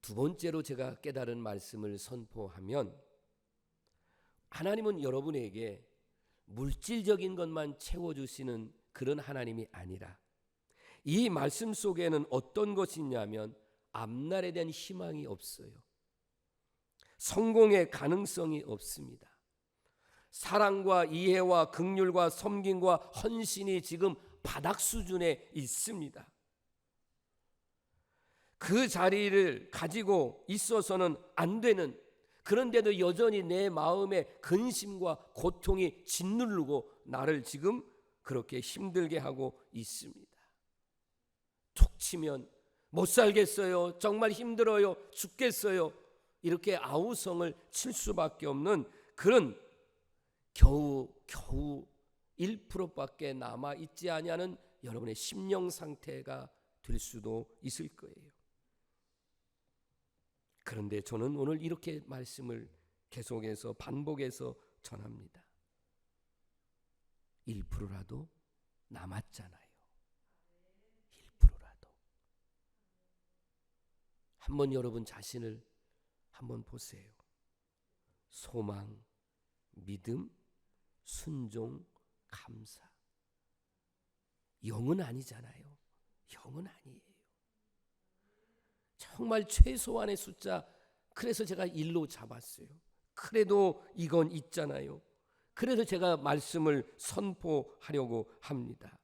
두 번째로 제가 깨달은 말씀을 선포하면, 하나님은 여러분에게 물질적인 것만 채워주시는 그런 하나님이 아니라 이 말씀 속에는 어떤 것이 있냐면 앞날에 대한 희망이 없어요. 성공의 가능성이 없습니다. 사랑과 이해와 긍휼과 섬김과 헌신이 지금 바닥 수준에 있습니다. 그 자리를 가지고 있어서는 안 되는, 그런데도 여전히 내 마음에 근심과 고통이 짓누르고 나를 지금 그렇게 힘들게 하고 있습니다. 툭 치면 못 살겠어요, 정말 힘들어요, 죽겠어요, 이렇게 아우성을 칠 수밖에 없는 그런 겨우 1%밖에 남아있지 아니하는 여러분의 심령 상태가 될 수도 있을 거예요. 그런데 저는 오늘 이렇게 말씀을 계속해서 반복해서 전합니다. 1%라도 남았잖아요. 1%라도. 한번 여러분 자신을 한번 보세요. 소망, 믿음, 순종, 감사. 0은 아니잖아요. 0은 아니에요. 정말 최소한의 숫자, 그래서 제가 1로 잡았어요. 그래도 이건 있잖아요. 그래서 제가 말씀을 선포하려고 합니다.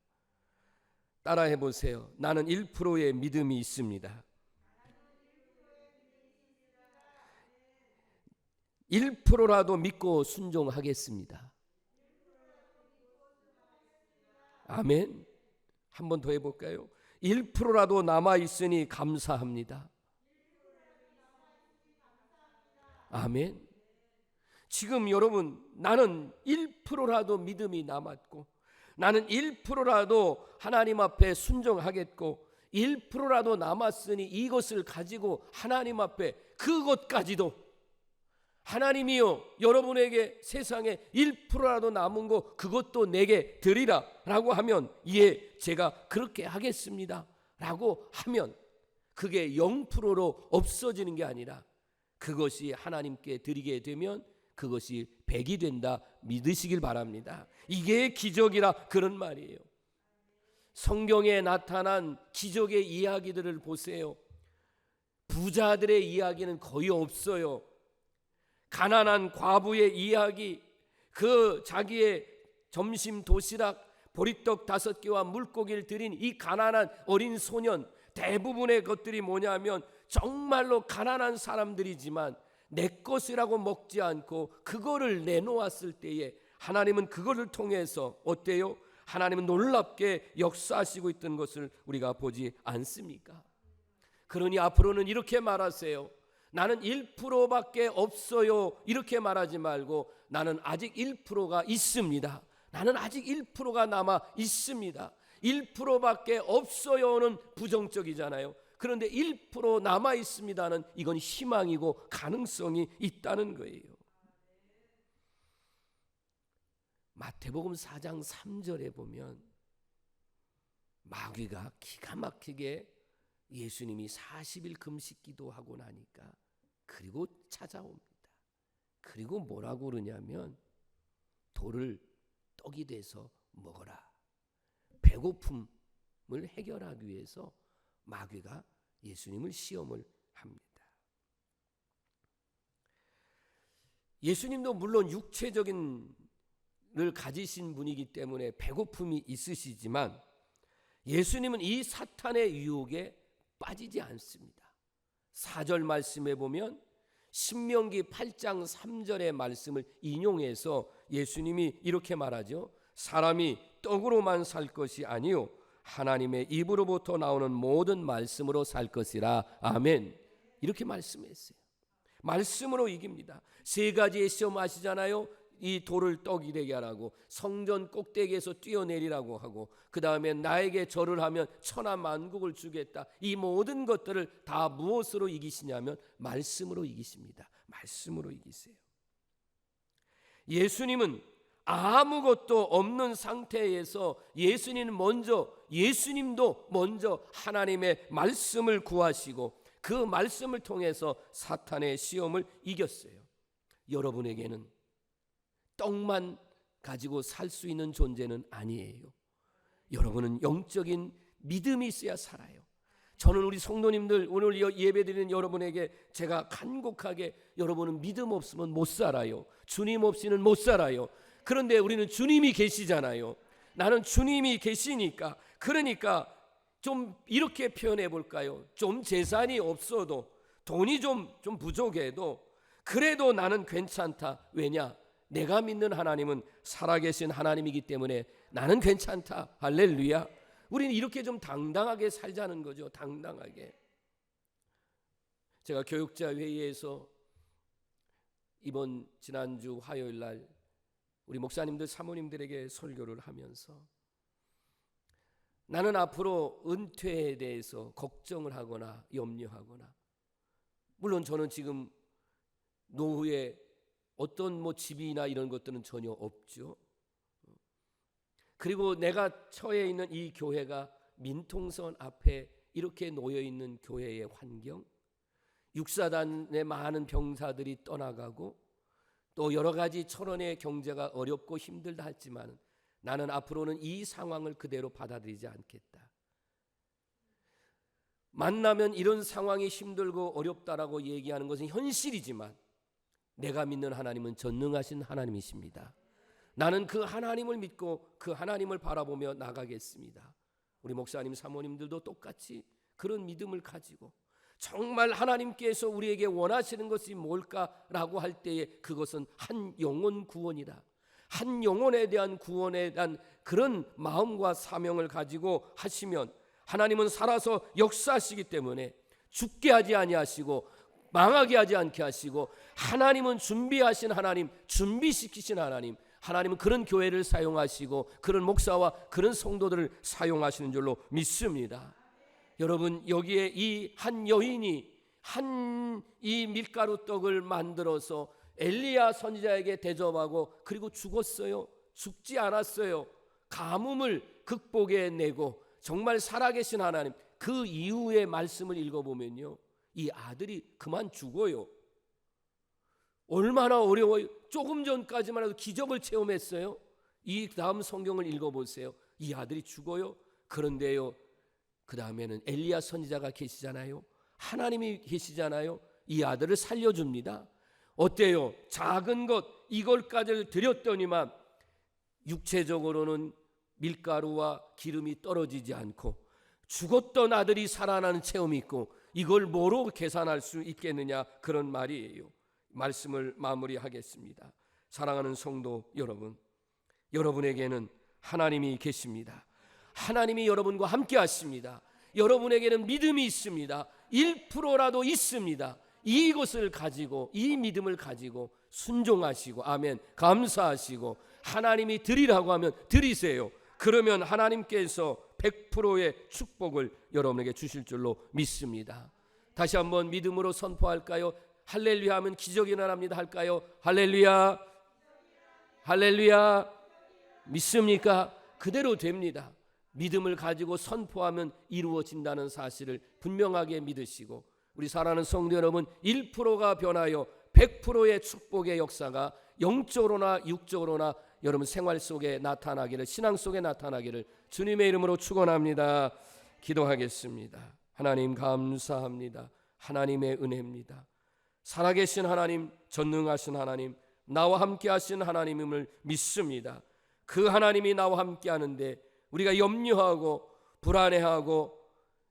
따라해 보세요. 나는 1%의 믿음이 있습니다. 1%라도 믿고 순종하겠습니다. 아멘. 한 번 더 해볼까요? 1%라도 남아있으니 감사합니다. 아멘. 지금 여러분, 나는 1%라도 믿음이 남았고, 나는 1%라도 하나님 앞에 순종하겠고, 1%라도 남았으니 이것을 가지고 하나님 앞에, 그것까지도 하나님이요, 여러분에게 세상에 1%라도 남은 거 그것도 내게 드리라 라고 하면, 예, 제가 그렇게 하겠습니다 라고 하면 그게 0%로 없어지는 게 아니라 그것이 하나님께 드리게 되면 그것이 100이 된다 믿으시길 바랍니다. 이게 기적이라 그런 말이에요. 성경에 나타난 기적의 이야기들을 보세요. 부자들의 이야기는 거의 없어요. 가난한 과부의 이야기, 그 자기의 점심 도시락 보리떡 5개와 물고기를 드린 이 가난한 어린 소년, 대부분의 것들이 뭐냐면 정말로 가난한 사람들이지만 내 것이라고 먹지 않고 그거를 내놓았을 때에 하나님은 그거를 통해서 어때요? 하나님은 놀랍게 역사하시고 있던 것을 우리가 보지 않습니까? 그러니 앞으로는 이렇게 말하세요. 나는 1%밖에 없어요. 이렇게 말하지 말고 나는 아직 1%가 있습니다. 나는 아직 1%가 남아 있습니다. 1%밖에 없어요는 부정적이잖아요. 그런데 1% 남아 있습니다는 이건 희망이고 가능성이 있다는 거예요. 마태복음 4장 3절에 보면 마귀가 기가 막히게 예수님이 40일 금식 기도하고 나니까 그리고 찾아옵니다. 그리고 뭐라고 그러냐면 돌을 떡이 돼서 먹어라. 배고픔을 해결하기 위해서 마귀가 예수님을 시험을 합니다. 예수님도 물론 육체적인 를 가지신 분이기 때문에 배고픔이 있으시지만 예수님은 이 사탄의 유혹에 빠지지 않습니다. 4절 말씀에 보면 신명기 8장 3절의 말씀을 인용해서 예수님이 이렇게 말하죠. 사람이 떡으로만 살 것이 아니요 하나님의 입으로부터 나오는 모든 말씀으로 살 것이라. 아멘. 이렇게 말씀했어요. 말씀으로 이깁니다. 3가지의 시험 아시잖아요. 이 돌을 떡이 되게 하라고, 성전 꼭대기에서 뛰어내리라고 하고, 그 다음에 나에게 절을 하면 천하 만국을 주겠다. 이 모든 것들을 다 무엇으로 이기시냐면 말씀으로 이기십니다. 말씀으로 이기세요. 예수님은 아무것도 없는 상태에서 예수님도 먼저 하나님의 말씀을 구하시고 그 말씀을 통해서 사탄의 시험을 이겼어요. 여러분에게는 떡만 가지고 살 수 있는 존재는 아니에요. 여러분은 영적인 믿음이 있어야 살아요. 저는 우리 성도님들 오늘 예배드리는 여러분에게 제가 간곡하게 여러분은 믿음 없으면 못 살아요. 주님 없이는 못 살아요. 그런데 우리는 주님이 계시잖아요. 나는 주님이 계시니까, 그러니까 좀 이렇게 표현해 볼까요? 좀 재산이 없어도, 돈이 좀 부족해도 그래도 나는 괜찮다. 왜냐? 내가 믿는 하나님은 살아계신 하나님이기 때문에 나는 괜찮다. 할렐루야. 우리는 이렇게 좀 당당하게 살자는 거죠. 당당하게. 제가 교육자 회의에서 지난주 화요일 날 우리 목사님들 사모님들에게 설교를 하면서 나는 앞으로 은퇴에 대해서 걱정을 하거나 염려하거나, 물론 저는 지금 노후에 어떤 집이나 이런 것들은 전혀 없죠. 그리고 내가 처해 있는 이 교회가 민통선 앞에 이렇게 놓여 있는 교회의 환경, 육사단의 많은 병사들이 떠나가고 또 여러 가지 철원의 경제가 어렵고 힘들다 했지만 나는 앞으로는 이 상황을 그대로 받아들이지 않겠다. 만나면 이런 상황이 힘들고 어렵다라고 얘기하는 것은 현실이지만 내가 믿는 하나님은 전능하신 하나님이십니다. 나는 그 하나님을 믿고 그 하나님을 바라보며 나가겠습니다. 우리 목사님 사모님들도 똑같이 그런 믿음을 가지고 정말 하나님께서 우리에게 원하시는 것이 뭘까라고 할 때에 그것은 한 영혼 구원이다. 한 영혼에 대한 구원에 대한 그런 마음과 사명을 가지고 하시면 하나님은 살아서 역사하시기 때문에 죽게 하지 아니하시고 망하게 하지 않게 하시고, 하나님은 준비하신 하나님, 준비시키신 하나님, 하나님은 그런 교회를 사용하시고 그런 목사와 그런 성도들을 사용하시는 줄로 믿습니다. 여러분, 여기에 이 한 여인이 이 밀가루 떡을 만들어서 엘리야 선지자에게 대접하고 그리고 죽었어요. 죽지 않았어요. 가뭄을 극복해내고 정말 살아계신 하나님, 그 이후의 말씀을 읽어보면요, 이 아들이 그만 죽어요. 얼마나 어려워요. 조금 전까지만 해도 기적을 체험했어요. 이 다음 성경을 읽어보세요. 이 아들이 죽어요. 그런데요, 그 다음에는 엘리야 선지자가 계시잖아요. 하나님이 계시잖아요. 이 아들을 살려줍니다. 어때요? 작은 것 이걸까지를 드렸더니만 육체적으로는 밀가루와 기름이 떨어지지 않고 죽었던 아들이 살아나는 체험이 있고 이걸 뭐로 계산할 수 있겠느냐, 그런 말이에요. 말씀을 마무리하겠습니다. 사랑하는 성도 여러분, 여러분에게는 하나님이 계십니다. 하나님이 여러분과 함께 하십니다. 여러분에게는 믿음이 있습니다. 1%라도 있습니다. 이것을 가지고, 이 믿음을 가지고 순종하시고, 아멘, 감사하시고 하나님이 드리라고 하면 드리세요. 그러면 하나님께서 100%의 축복을 여러분에게 주실 줄로 믿습니다. 다시 한번 믿음으로 선포할까요? 할렐루야 하면 기적이 일어납니다. 할까요? 할렐루야, 할렐루야. 믿습니까? 그대로 됩니다. 믿음을 가지고 선포하면 이루어진다는 사실을 분명하게 믿으시고, 우리 사랑하는 성도 여러분, 1%가 변하여 100%의 축복의 역사가 영적으로나 육적으로나 여러분 생활 속에 나타나기를, 신앙 속에 나타나기를 주님의 이름으로 축원합니다. 기도하겠습니다. 하나님 감사합니다. 하나님의 은혜입니다. 살아계신 하나님, 전능하신 하나님, 나와 함께 하신 하나님임을 믿습니다. 그 하나님이 나와 함께 하는데 우리가 염려하고 불안해하고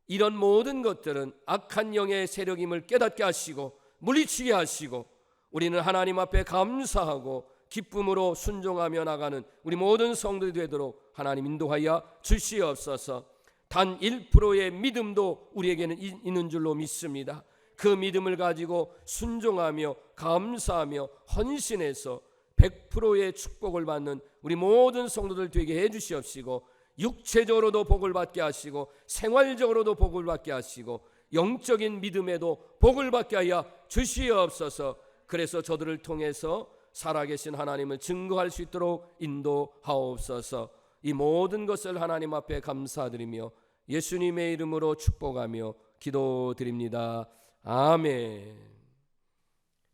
이런 모든 것들은 악한 영의 세력임을 깨닫게 하시고 물리치게 하시고, 우리는 하나님 앞에 감사하고 기쁨으로 순종하며 나가는 우리 모든 성도들이 되도록 하나님 인도하여 주시옵소서. 단 1%의 믿음도 우리에게는 있는 줄로 믿습니다. 그 믿음을 가지고 순종하며 감사하며 헌신해서 100%의 축복을 받는 우리 모든 성도들 되게 해주시옵시고, 육체적으로도 복을 받게 하시고 생활적으로도 복을 받게 하시고 영적인 믿음에도 복을 받게 하여 주시옵소서. 그래서 저들을 통해서 살아계신 하나님을 증거할 수 있도록 인도하옵소서. 이 모든 것을 하나님 앞에 감사드리며 예수님의 이름으로 축복하며 기도드립니다. 아멘.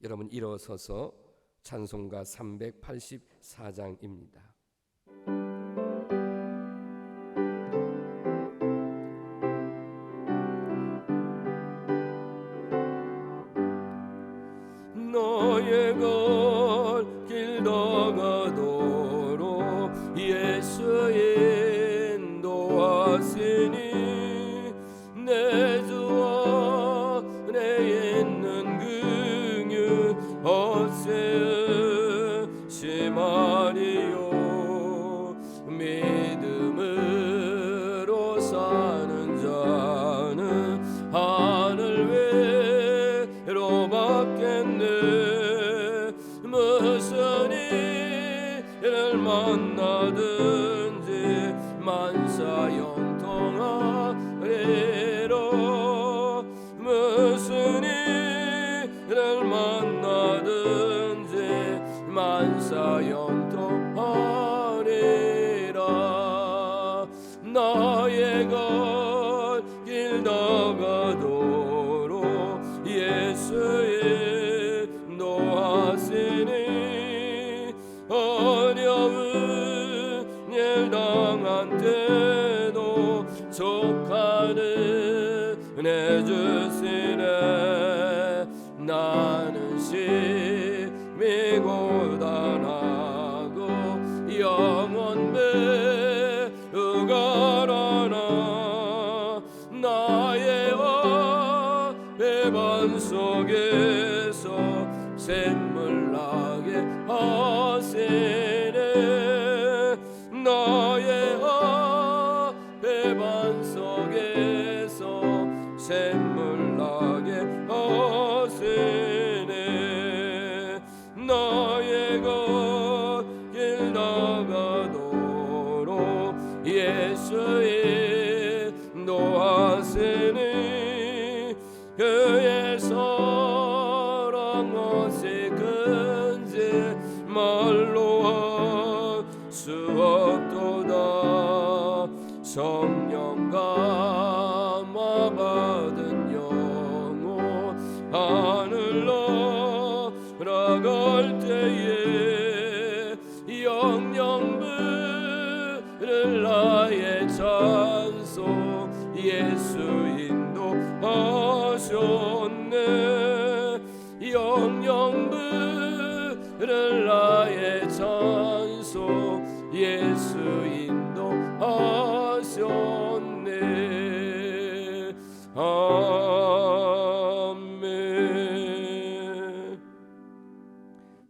여러분 일어서서 찬송가 384장입니다. 너의 길 나가도록 예수 인도하시니 내 주와 내 있는 긍휼 어세으시마리요. 믿음으로 사는 자는 하늘 외로 받겠네. 무슨 일을 만나든지 만사형통하리로. 무슨 일을 만나든지 만사형통하리라. 나의 길 나가도록 예수의 인도하시니 어려운 일 당한 때도 족한 은혜 주시네. 나는 심히 고단하고 영원 매우 가라나. 나의 배반 속에서 샘물 나게 하시네. 나의 배반 속에서 샘물 나게 하시네. 나의 길 나가도록 예수의 인도하시니 그의 사랑 어찌 큰지 말로 할 수 없도다. 성령 감화 받은 영혼 하늘로 나갈 때에 영영 부를 나의 찬송 예수 인도하셨네. 영영 부를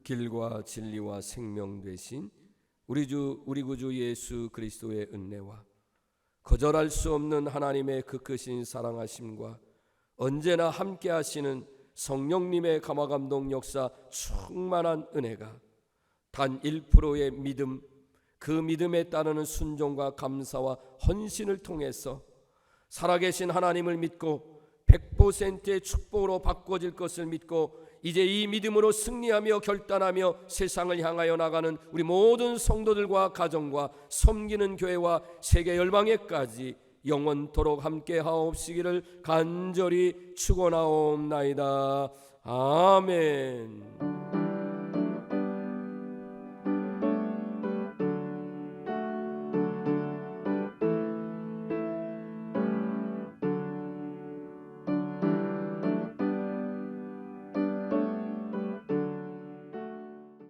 길과 진리와 생명 되신 우리 구주 예수 그리스도의 은혜와 거절할 수 없는 하나님의 그 크신 사랑하심과 언제나 함께 하시는 성령님의 감화감동 역사 충만한 은혜가 단 1%의 믿음, 그 믿음에 따르는 순종과 감사와 헌신을 통해서 살아계신 하나님을 믿고 100%의 축복으로 바꿔질 것을 믿고 이제 이 믿음으로 승리하며 결단하며 세상을 향하여 나가는 우리 모든 성도들과 가정과 섬기는 교회와 세계 열방에까지 영원토록 함께 하옵시기를 간절히 축원하옵나이다. 아멘.